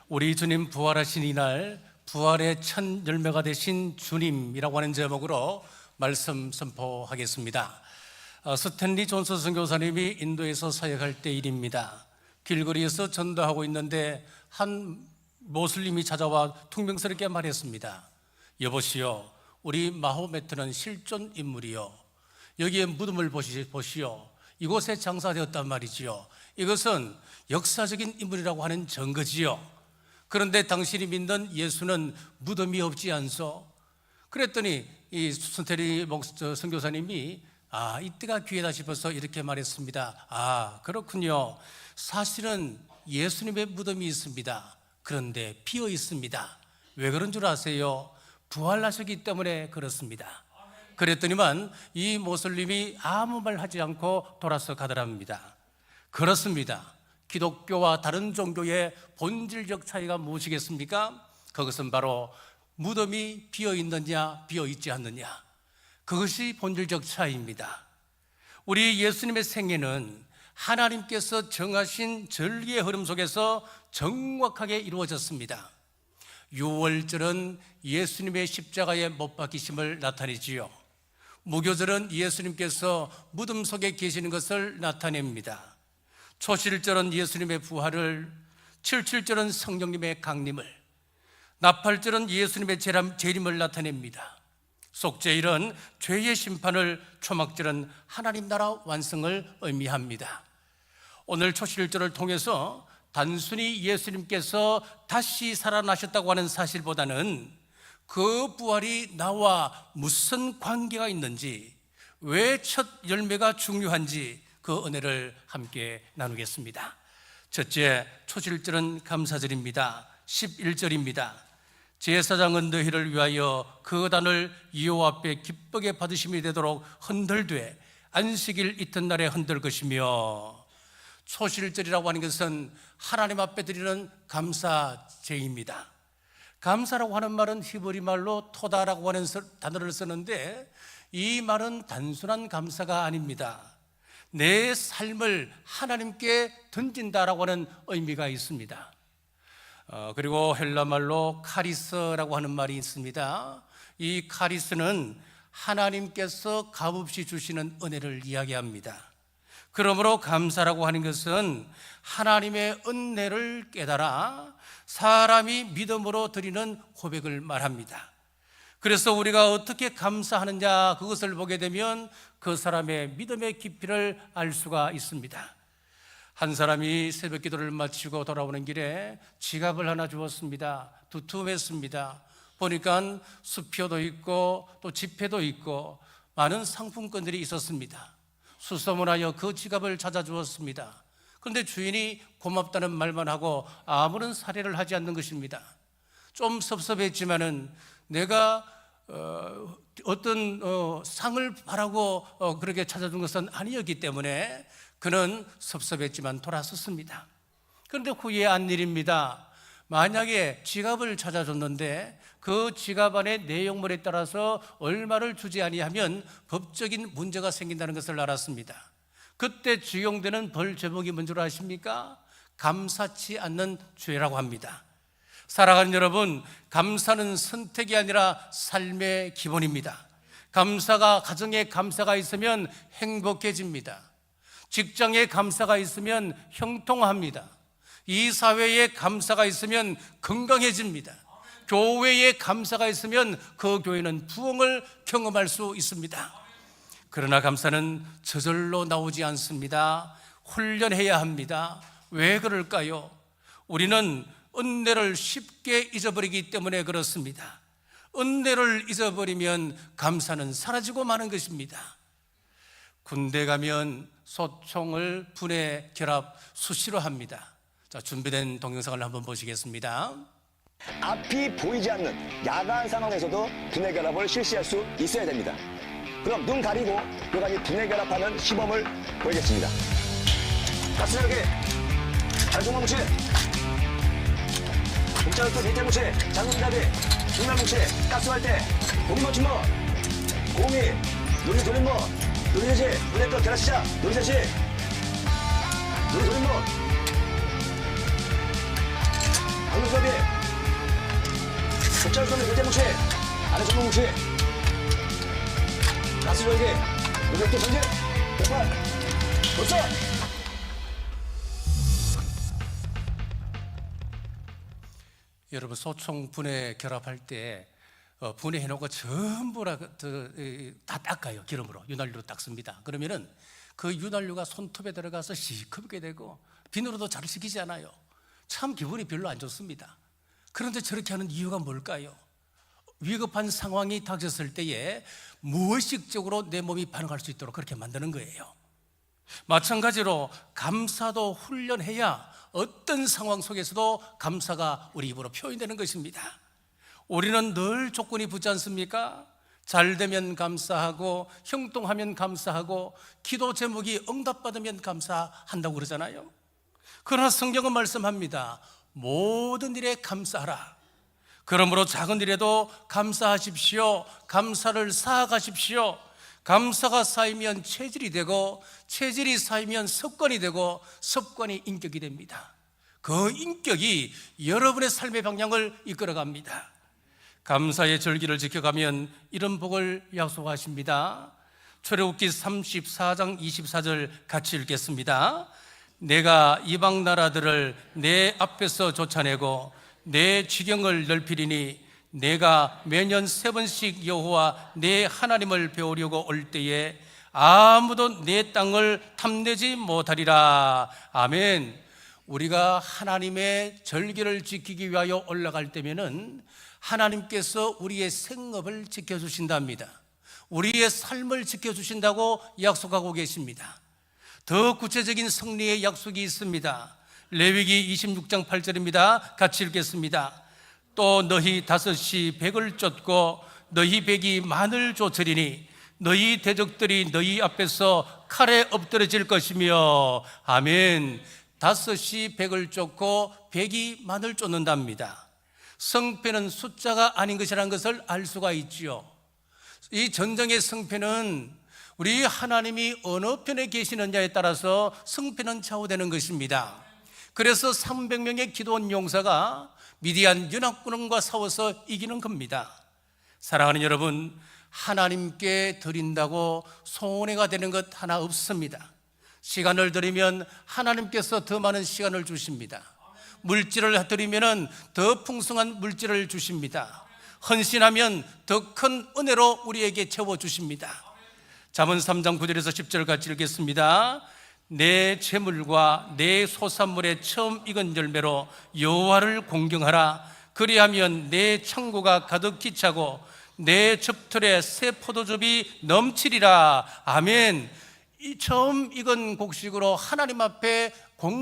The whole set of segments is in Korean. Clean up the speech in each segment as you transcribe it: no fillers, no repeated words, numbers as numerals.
우리 주님 부활하신 이날 부활의 첫 열매가 되신 주님이라고 하는 제목으로 말씀 선포하겠습니다. 스탠리 존슨 선교사님이 인도에서 사역할 때 일입니다. 길거리에서 전도하고 있는데 한 모슬림이 찾아와 퉁명스럽게 말했습니다. 여보시오, 우리 마호메트는 실존 인물이요, 여기에 무덤을 보시오. 이곳에 장사되었단 말이지요. 이것은 역사적인 인물이라고 하는 증거지요. 그런데 당신이 믿는 예수는 무덤이 없지 않소? 그랬더니 이 스탠리 선교사님이 이때가 기회다 싶어서 이렇게 말했습니다. 그렇군요. 사실은 예수님의 무덤이 있습니다. 그런데 비어 있습니다. 왜 그런 줄 아세요? 부활하셨기 때문에 그렇습니다. 그랬더니만 이 모슬림이 아무 말 하지 않고 돌아서 가더랍니다. 그렇습니다. 기독교와 다른 종교의 본질적 차이가 무엇이겠습니까? 그것은 바로 무덤이 비어 있느냐 비어 있지 않느냐, 그것이 본질적 차이입니다. 우리 예수님의 생애는 하나님께서 정하신 절기의 흐름 속에서 정확하게 이루어졌습니다. 유월절은 예수님의 십자가에 못 박히심을 나타내지요. 무교절은 예수님께서 무덤 속에 계시는 것을 나타냅니다. 초실절은 예수님의 부활을, 칠칠절은 성령님의 강림을, 나팔절은 예수님의 재림을 나타냅니다. 속죄일은 죄의 심판을, 초막절은 하나님 나라 완성을 의미합니다. 오늘 초실절을 통해서 단순히 예수님께서 다시 살아나셨다고 하는 사실보다는 그 부활이 나와 무슨 관계가 있는지, 왜 첫 열매가 중요한지 그 은혜를 함께 나누겠습니다. 첫째, 초실절은 감사절입니다. 11절입니다. 제사장은 너희를 위하여 그 단을 여호와 앞에 기쁘게 받으심이 되도록 흔들되 안식일 이튿날에 흔들 것이며, 초실절이라고 하는 것은 하나님 앞에 드리는 감사제입니다. 감사라고 하는 말은 히브리 말로 토다라고 하는 단어를 쓰는데, 이 말은 단순한 감사가 아닙니다. 내 삶을 하나님께 던진다라고 하는 의미가 있습니다. 그리고 헬라 말로 카리스라고 하는 말이 있습니다. 이 카리스는 하나님께서 값없이 주시는 은혜를 이야기합니다. 그러므로 감사라고 하는 것은 하나님의 은혜를 깨달아 사람이 믿음으로 드리는 고백을 말합니다. 그래서 우리가 어떻게 감사하느냐, 그것을 보게 되면 그 사람의 믿음의 깊이를 알 수가 있습니다. 한 사람이 새벽 기도를 마치고 돌아오는 길에 지갑을 하나 주었습니다. 두툼했습니다. 보니까 수표도 있고 또 지폐도 있고 많은 상품권들이 있었습니다. 수소문하여 그 지갑을 찾아주었습니다. 그런데 주인이 고맙다는 말만 하고 아무런 사례를 하지 않는 것입니다. 좀 섭섭했지만은 내가 어떤 상을 바라고 그렇게 찾아준 것은 아니었기 때문에 그는 섭섭했지만 돌아섰습니다. 그런데 후에 한 일입니다. 만약에 지갑을 찾아줬는데 그 지갑 안에 내용물에 따라서 얼마를 주지 아니하면 법적인 문제가 생긴다는 것을 알았습니다. 그때 적용되는 벌 제목이 뭔 줄 아십니까? 감사치 않는 죄라고 합니다. 사랑하는 여러분, 감사는 선택이 아니라 삶의 기본입니다. 가정에 감사가 있으면 행복해집니다. 직장에 감사가 있으면 형통합니다. 이 사회에 감사가 있으면 건강해집니다. 교회에 감사가 있으면 그 교회는 부흥을 경험할 수 있습니다. 그러나 감사는 저절로 나오지 않습니다. 훈련해야 합니다. 왜 그럴까요? 우리는 은혜를 쉽게 잊어버리기 때문에 그렇습니다. 은혜를 잊어버리면 감사는 사라지고 마는 것입니다. 군대 가면 소총을 분해, 결합 수시로 합니다. 자, 준비된 동영상을 한번 보시겠습니다. 앞이 보이지 않는 야간 상황에서도 분해 결합을 실시할 수 있어야 됩니다. 그럼 눈 가리고 여간이 분해 결합하는 시범을 보이겠습니다. 가스열기, 달동화 뭉치, 복자열도 밑에 뭉치, 장군잡이, 중날 뭉치, 가스할 때, 고기 맞춤모, 고미, 누리 돌림모, 누리지, 분해껏 결합 시작, 누리셋이, 누리 돌림모, 방금섭이, 뒷절도는 일대 뭉치, 아래쪽 뭉치. 가스 조이기, 노력도 전진, 대판, 벌써. 여러분, 소총 분해 결합할 때 분해해놓고 전부 다 닦아요. 기름으로, 윤활유로 닦습니다. 그러면은 그 윤활유가 손톱에 들어가서 시커멓게 되고 비누로도 잘 씻기지 않아요. 참 기분이 별로 안 좋습니다. 그런데 저렇게 하는 이유가 뭘까요? 위급한 상황이 닥쳤을 때에 무의식적으로 내 몸이 반응할 수 있도록 그렇게 만드는 거예요. 마찬가지로 감사도 훈련해야 어떤 상황 속에서도 감사가 우리 입으로 표현되는 것입니다. 우리는 늘 조건이 붙지 않습니까? 잘 되면 감사하고, 형통하면 감사하고, 기도 제목이 응답받으면 감사한다고 그러잖아요. 그러나 성경은 말씀합니다. 모든 일에 감사하라. 그러므로 작은 일에도 감사하십시오. 감사를 쌓아가십시오. 감사가 쌓이면 체질이 되고, 체질이 쌓이면 습관이 되고, 습관이 인격이 됩니다. 그 인격이 여러분의 삶의 방향을 이끌어갑니다. 감사의 절기를 지켜가면 이런 복을 약속하십니다. 출애굽기 34장 24절 같이 읽겠습니다. 내가 이방 나라들을 내 앞에서 쫓아내고 내 지경을 넓히리니 내가 매년 3번씩 여호와 내 하나님을 배우려고 올 때에 아무도 내 땅을 탐내지 못하리라. 아멘. 우리가 하나님의 절기를 지키기 위하여 올라갈 때면은 하나님께서 우리의 생업을 지켜주신답니다. 우리의 삶을 지켜주신다고 약속하고 계십니다. 더 구체적인 승리의 약속이 있습니다. 레위기 26장 8절입니다. 같이 읽겠습니다. 또 너희 다섯이 백을 쫓고 너희 백이 만을 쫓으리니 너희 대적들이 너희 앞에서 칼에 엎드러질 것이며. 아멘. 다섯이 백을 쫓고 백이 만을 쫓는답니다. 성패는 숫자가 아닌 것이라는 것을 알 수가 있지요. 이 전쟁의 성패는 우리 하나님이 어느 편에 계시느냐에 따라서 성패는 좌우되는 것입니다. 그래서 300명의 기도원 용사가 미디안 연합군과 싸워서 이기는 겁니다. 사랑하는 여러분, 하나님께 드린다고 손해가 되는 것 하나 없습니다. 시간을 드리면 하나님께서 더 많은 시간을 주십니다. 물질을 드리면 더 풍성한 물질을 주십니다. 헌신하면 더 큰 은혜로 우리에게 채워주십니다. 잠언 3장 9절에서 10절 같이 읽겠습니다. 내 재물과 내 소산물의 처음 익은 열매로 여호와를 공경하라. 그리하면 내 창고가 가득히 차고 내 즙틀에 새 포도즙이 넘치리라. 아멘. 이 처음 익은 곡식으로 하나님 앞에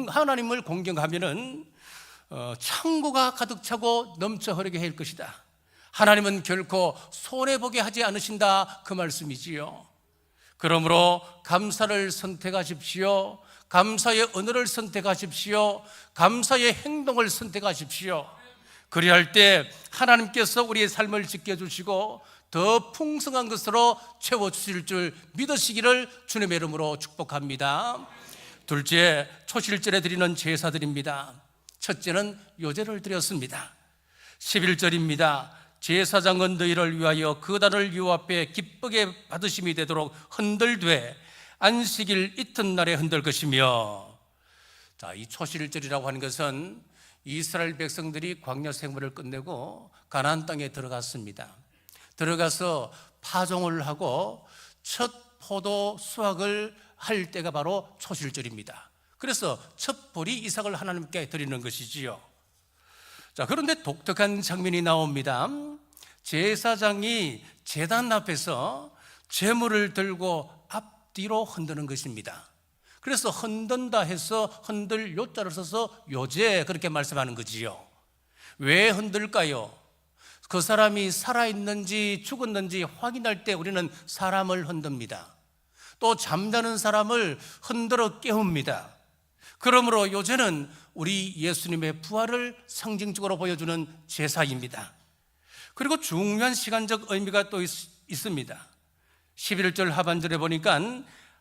하나님을 공경하면은 창고가 가득 차고 넘쳐 흐르게 할 것이다. 하나님은 결코 손해보게 하지 않으신다, 그 말씀이지요. 그러므로 감사를 선택하십시오. 감사의 언어를 선택하십시오. 감사의 행동을 선택하십시오. 그리할 때 하나님께서 우리의 삶을 지켜주시고 더 풍성한 것으로 채워주실 줄 믿으시기를 주님의 이름으로 축복합니다. 둘째, 초실절에 드리는 제사드립니다. 첫째는 요제를 드렸습니다. 11절입니다. 제사장은 너희를 위하여 그 단을 유 앞에 기쁘게 받으심이 되도록 흔들되 안식일 이튿날에 흔들 것이며. 자, 이 초실절이라고 하는 것은 이스라엘 백성들이 광야 생활을 끝내고 가나안 땅에 들어갔습니다. 들어가서 파종을 하고 첫 포도 수확을 할 때가 바로 초실절입니다. 그래서 첫 보리 이삭을 하나님께 드리는 것이지요. 자, 그런데 독특한 장면이 나옵니다. 제사장이 제단 앞에서 제물을 들고 앞뒤로 흔드는 것입니다. 그래서 흔든다 해서 흔들 요자를 써서 요제, 그렇게 말씀하는 거지요. 왜 흔들까요? 그 사람이 살아있는지 죽었는지 확인할 때 우리는 사람을 흔듭니다. 또 잠자는 사람을 흔들어 깨웁니다. 그러므로 요제는 우리 예수님의 부활을 상징적으로 보여주는 제사입니다. 그리고 중요한 시간적 의미가 또 있습니다. 11절 하반절에 보니까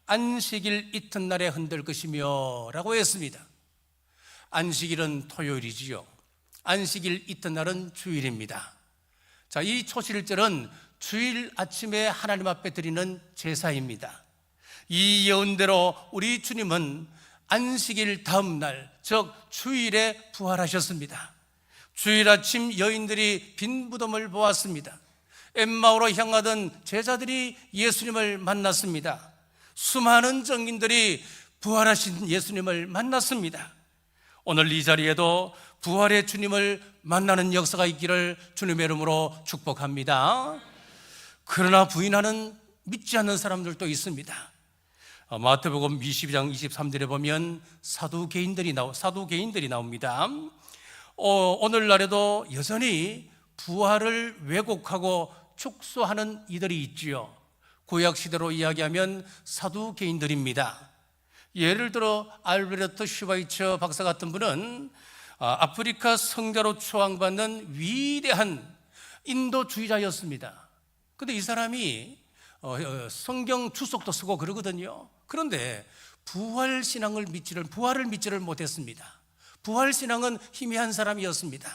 안식일 이튿날에 흔들 것이며 라고 했습니다. 안식일은 토요일이지요. 안식일 이튿날은 주일입니다. 자, 이 초실절은 주일 아침에 하나님 앞에 드리는 제사입니다. 이 예언대로 우리 주님은 안식일 다음 날, 즉 주일에 부활하셨습니다. 주일 아침 여인들이 빈 무덤을 보았습니다. 엠마오로 향하던 제자들이 예수님을 만났습니다. 수많은 정인들이 부활하신 예수님을 만났습니다. 오늘 이 자리에도 부활의 주님을 만나는 역사가 있기를 주님의 이름으로 축복합니다. 그러나 부인하는, 믿지 않는 사람들도 있습니다. 마태복음 22장 23절에 보면 사두개인들이 나옵니다. 오늘날에도 여전히 부활을 왜곡하고 축소하는 이들이 있지요. 구약 시대로 이야기하면 사두개인들입니다. 예를 들어 알베르트 슈바이처 박사 같은 분은 아프리카 성자로 추앙받는 위대한 인도주의자였습니다. 그런데 이 사람이 성경 주석도 쓰고 그러거든요. 그런데 부활을 믿지를 못했습니다. 부활신앙은 희미한 사람이었습니다.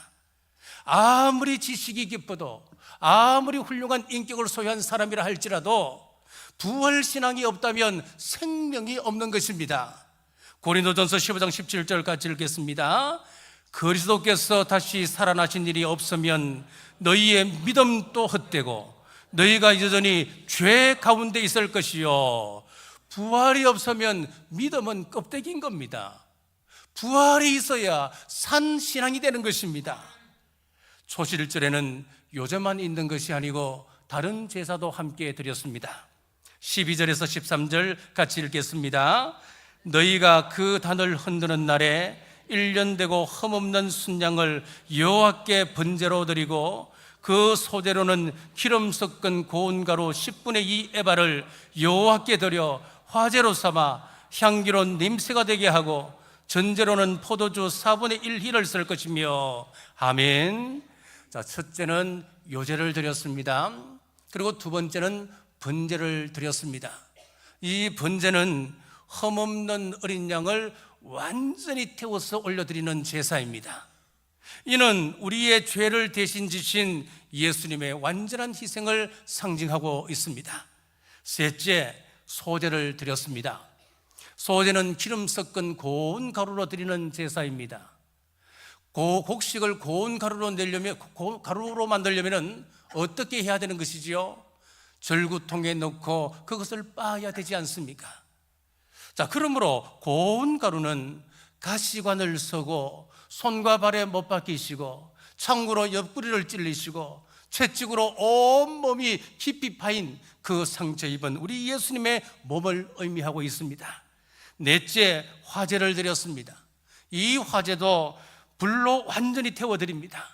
아무리 지식이 깊어도, 아무리 훌륭한 인격을 소유한 사람이라 할지라도 부활신앙이 없다면 생명이 없는 것입니다. 고린도전서 15장 17절 같이 읽겠습니다. 그리스도께서 다시 살아나신 일이 없으면 너희의 믿음도 헛되고 너희가 여전히 죄 가운데 있을 것이요, 부활이 없으면 믿음은 껍데기인 겁니다. 부활이 있어야 산 신앙이 되는 것입니다. 초실절에는 요제만 있는 것이 아니고 다른 제사도 함께 드렸습니다. 12절에서 13절 같이 읽겠습니다. 너희가 그 단을 흔드는 날에 1년 되고 흠없는 순양을 여호와께 번제로 드리고 그 소재로는 기름 섞은 고운 가루 10분의 2 에바를 여호와께 드려 화제로 삼아 향기로운 냄새가 되게 하고 전제로는 포도주 4분의 1 힐을 쓸 것이며. 아멘. 자, 첫째는 요제를 드렸습니다. 그리고 두 번째는 번제를 드렸습니다. 이 번제는 흠없는 어린 양을 완전히 태워서 올려드리는 제사입니다. 이는 우리의 죄를 대신 지신 예수님의 완전한 희생을 상징하고 있습니다. 셋째, 소제를 드렸습니다. 소제는 기름 섞은 고운 가루로 드리는 제사입니다. 곡식을 고운 가루로 만들려면 어떻게 해야 되는 것이지요? 절구통에 넣고 그것을 빻아야 되지 않습니까? 자, 그러므로 고운 가루는 가시관을 서고 손과 발에 못 박히시고 창구로 옆구리를 찔리시고 채찍으로 온몸이 깊이 파인 그 상처 입은 우리 예수님의 몸을 의미하고 있습니다. 넷째, 화제를 드렸습니다. 이 화제도 불로 완전히 태워드립니다.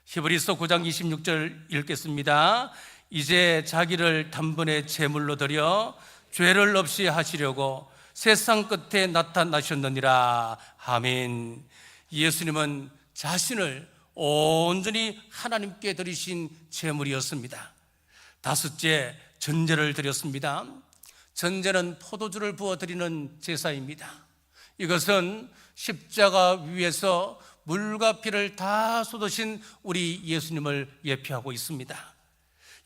히브리서 9장 26절 읽겠습니다. 이제 자기를 단번에 제물로 드려 죄를 없이 하시려고 세상 끝에 나타나셨느니라. 아멘. 예수님은 자신을 온전히 하나님께 드리신 제물이었습니다. 다섯째, 전제를 드렸습니다. 전제는 포도주를 부어드리는 제사입니다. 이것은 십자가 위에서 물과 피를 다 쏟으신 우리 예수님을 예표하고 있습니다.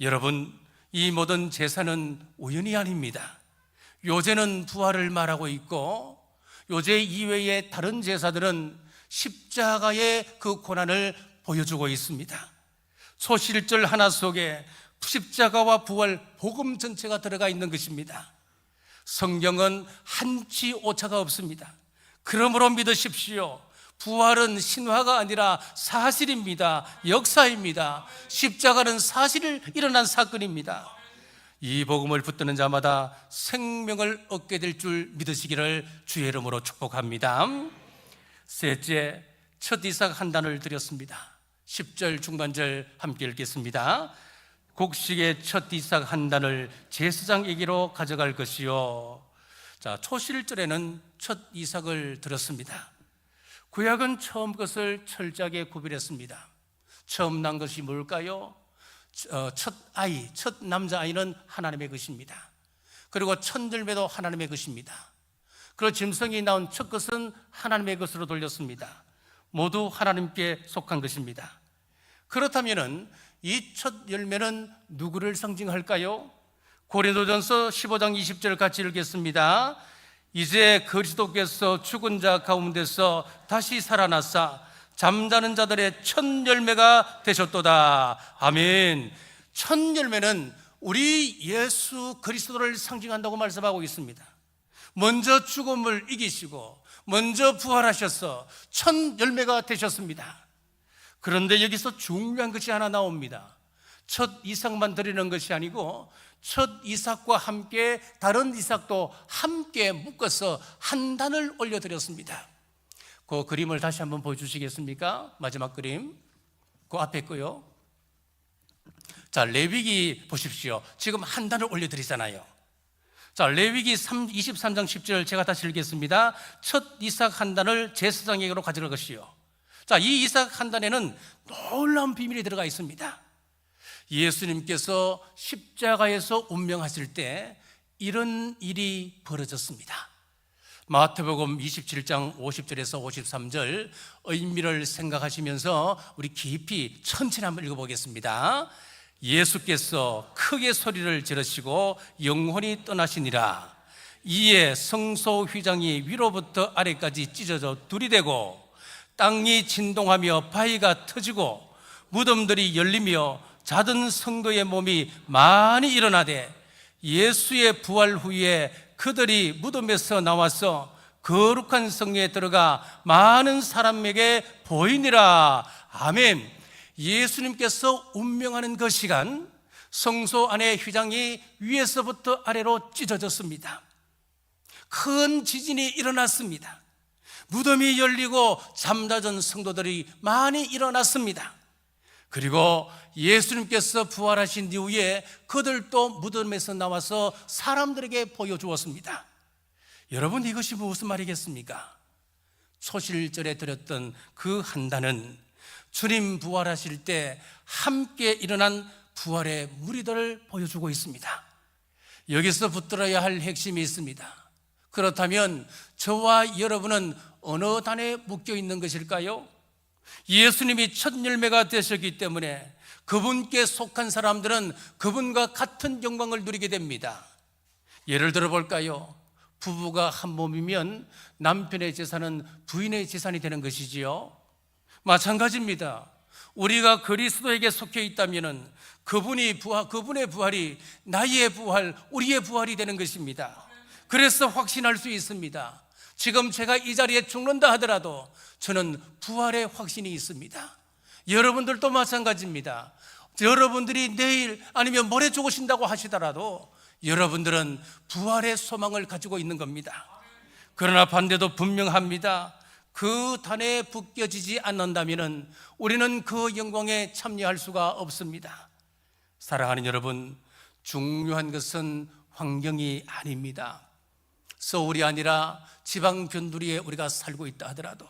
여러분, 이 모든 제사는 우연이 아닙니다. 요제는 부활을 말하고 있고 요제 이외의 다른 제사들은 십자가의 그 고난을 보여주고 있습니다. 초실절 하나 속에 십자가와 부활, 복음 전체가 들어가 있는 것입니다. 성경은 한치 오차가 없습니다. 그러므로 믿으십시오. 부활은 신화가 아니라 사실입니다. 역사입니다. 십자가는 사실 일어난 사건입니다. 이 복음을 붙드는 자마다 생명을 얻게 될 줄 믿으시기를 주의 이름으로 축복합니다. 셋째, 첫 이삭 한 단을 드렸습니다. 10절 중반절 함께 읽겠습니다. 곡식의 첫 이삭 한 단을 제사장에게로 가져갈 것이요. 자, 초실절에는 첫 이삭을 드렸습니다. 구약은 처음 것을 철저하게 구별했습니다. 처음 난 것이 뭘까요? 첫 남자아이는 하나님의 것입니다. 그리고 천들매도 하나님의 것입니다. 그리고 짐승이 나온 첫 것은 하나님의 것으로 돌렸습니다. 모두 하나님께 속한 것입니다. 그렇다면은 이 첫 열매는 누구를 상징할까요? 고린도전서 15장 20절 같이 읽겠습니다. 이제 그리스도께서 죽은 자 가운데서 다시 살아나사 잠자는 자들의 첫 열매가 되셨도다. 아멘. 첫 열매는 우리 예수 그리스도를 상징한다고 말씀하고 있습니다. 먼저 죽음을 이기시고 먼저 부활하셔서 첫 열매가 되셨습니다. 그런데 여기서 중요한 것이 하나 나옵니다. 첫 이삭만 드리는 것이 아니고 첫 이삭과 함께 다른 이삭도 함께 묶어서 한 단을 올려드렸습니다. 그 그림을 다시 한번 보여주시겠습니까? 마지막 그림, 그 앞에 거요. 자, 레위기 보십시오. 지금 한 단을 올려드리잖아요. 자, 레위기 23장 10절 제가 다시 읽겠습니다. 첫 이삭 한 단을 제사장에게로 가져갈 것이요. 자, 이 이삭 한 단에는 놀라운 비밀이 들어가 있습니다. 예수님께서 십자가에서 운명하실 때 이런 일이 벌어졌습니다. 마태복음 27장 50절에서 53절 의미를 생각하시면서 우리 깊이 천천히 한번 읽어보겠습니다. 예수께서 크게 소리를 지르시고 영혼이 떠나시니라. 이에 성소 휘장이 위로부터 아래까지 찢어져 둘이 되고 땅이 진동하며 바위가 터지고 무덤들이 열리며 자던 성도의 몸이 많이 일어나되 예수의 부활 후에 그들이 무덤에서 나와서 거룩한 성에 들어가 많은 사람에게 보이니라. 아멘. 예수님께서 운명하는 그 시간 성소 안의 휘장이 위에서부터 아래로 찢어졌습니다. 큰 지진이 일어났습니다. 무덤이 열리고 잠자던 성도들이 많이 일어났습니다. 그리고 예수님께서 부활하신 이후에 그들도 무덤에서 나와서 사람들에게 보여주었습니다. 여러분, 이것이 무슨 말이겠습니까? 초실절에 드렸던 그 한 단은 주님 부활하실 때 함께 일어난 부활의 무리들을 보여주고 있습니다. 여기서 붙들어야 할 핵심이 있습니다. 그렇다면 저와 여러분은 어느 단에 묶여 있는 것일까요? 예수님이 첫 열매가 되셨기 때문에 그분께 속한 사람들은 그분과 같은 영광을 누리게 됩니다. 예를 들어 볼까요? 부부가 한 몸이면 남편의 재산은 부인의 재산이 되는 것이지요. 마찬가지입니다. 우리가 그리스도에게 속해 있다면 그분의 부활이 나의 부활, 우리의 부활이 되는 것입니다. 그래서 확신할 수 있습니다. 지금 제가 이 자리에 죽는다 하더라도 저는 부활의 확신이 있습니다. 여러분들도 마찬가지입니다. 여러분들이 내일 아니면 모레 죽으신다고 하시더라도 여러분들은 부활의 소망을 가지고 있는 겁니다. 그러나 반대도 분명합니다. 그 단에 묶여지지 않는다면 우리는 그 영광에 참여할 수가 없습니다. 사랑하는 여러분, 중요한 것은 환경이 아닙니다. 서울이 아니라 지방 변두리에 우리가 살고 있다 하더라도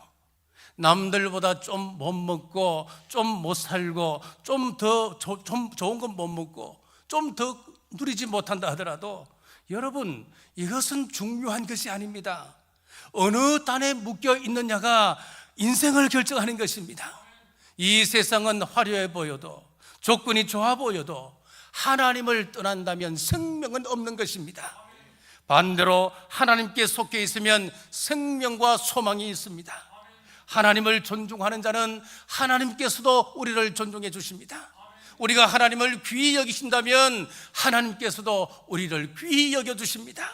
남들보다 좀 못 먹고 좀 못 살고 좀 더 좋은 건 못 먹고 좀 더 누리지 못한다 하더라도 여러분, 이것은 중요한 것이 아닙니다. 어느 단에 묶여 있느냐가 인생을 결정하는 것입니다. 이 세상은 화려해 보여도 조건이 좋아 보여도 하나님을 떠난다면 생명은 없는 것입니다. 반대로 하나님께 속해 있으면 생명과 소망이 있습니다. 하나님을 존중하는 자는 하나님께서도 우리를 존중해 주십니다. 우리가 하나님을 귀히 여기신다면 하나님께서도 우리를 귀히 여겨 주십니다.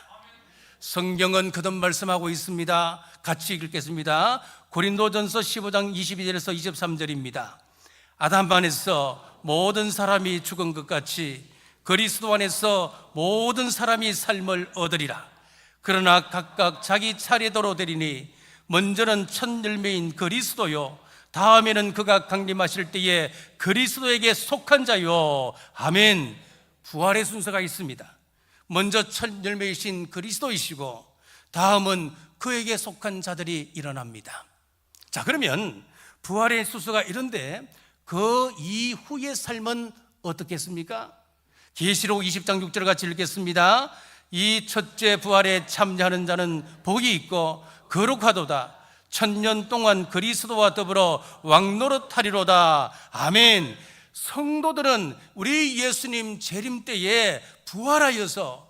성경은 거듭 말씀하고 있습니다. 같이 읽겠습니다. 고린도전서 15장 22절에서 23절입니다. 아담 안에서 모든 사람이 죽은 것 같이 그리스도 안에서 모든 사람이 삶을 얻으리라. 그러나 각각 자기 차례대로 되리니 먼저는 첫 열매인 그리스도요, 다음에는 그가 강림하실 때에 그리스도에게 속한 자요. 아멘. 부활의 순서가 있습니다. 먼저 첫 열매이신 그리스도이시고 다음은 그에게 속한 자들이 일어납니다. 자, 그러면 부활의 순서가 이런데 그 이후의 삶은 어떻겠습니까? 계시록 20장 6절 같이 읽겠습니다. 이 첫째 부활에 참여하는 자는 복이 있고 거룩하도다. 천년 동안 그리스도와 더불어 왕노릇하리로다. 아멘. 성도들은 우리 예수님 재림 때에 부활하여서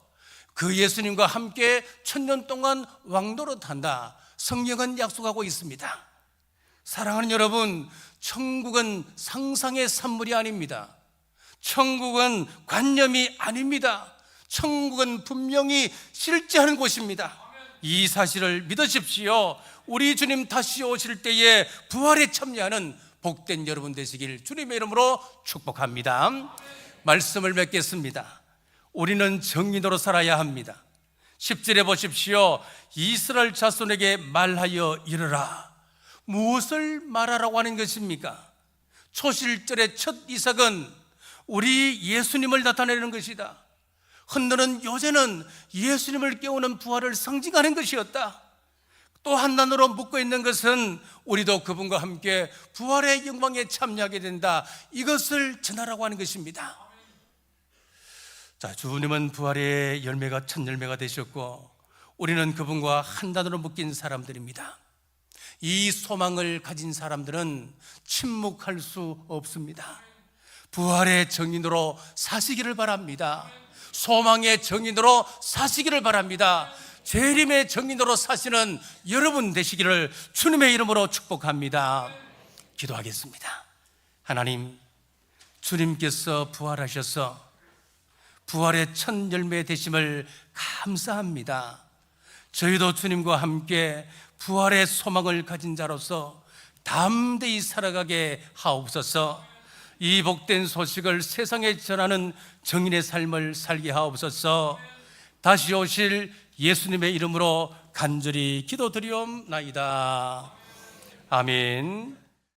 그 예수님과 함께 천년 동안 왕노릇한다. 성경은 약속하고 있습니다. 사랑하는 여러분, 천국은 상상의 산물이 아닙니다. 천국은 관념이 아닙니다. 천국은 분명히 실제하는 곳입니다. 이 사실을 믿으십시오. 우리 주님 다시 오실 때에 부활에 참여하는 복된 여러분 되시길 주님의 이름으로 축복합니다. 말씀을 맺겠습니다. 우리는 정의로 살아야 합니다. 10절에 보십시오. 이스라엘 자손에게 말하여 이르라. 무엇을 말하라고 하는 것입니까? 초실절의 첫 이삭은 우리 예수님을 나타내는 것이다. 흔드는 요새는 예수님을 깨우는 부활을 상징하는 것이었다. 또 한단으로 묶어 있는 것은 우리도 그분과 함께 부활의 영광에 참여하게 된다. 이것을 전하라고 하는 것입니다. 자, 주님은 부활의 열매가 첫 열매가 되셨고 우리는 그분과 한단으로 묶인 사람들입니다. 이 소망을 가진 사람들은 침묵할 수 없습니다. 부활의 정인으로 사시기를 바랍니다. 소망의 정인으로 사시기를 바랍니다. 재림의 정인으로 사시는 여러분 되시기를 주님의 이름으로 축복합니다. 기도하겠습니다. 하나님, 주님께서 부활하셔서 부활의 첫 열매 되심을 감사합니다. 저희도 주님과 함께 부활의 소망을 가진 자로서 담대히 살아가게 하옵소서. 이 복된 소식을 세상에 전하는 정인의 삶을 살게 하옵소서. 다시 오실 예수님의 이름으로 간절히 기도드리옵나이다. 아멘.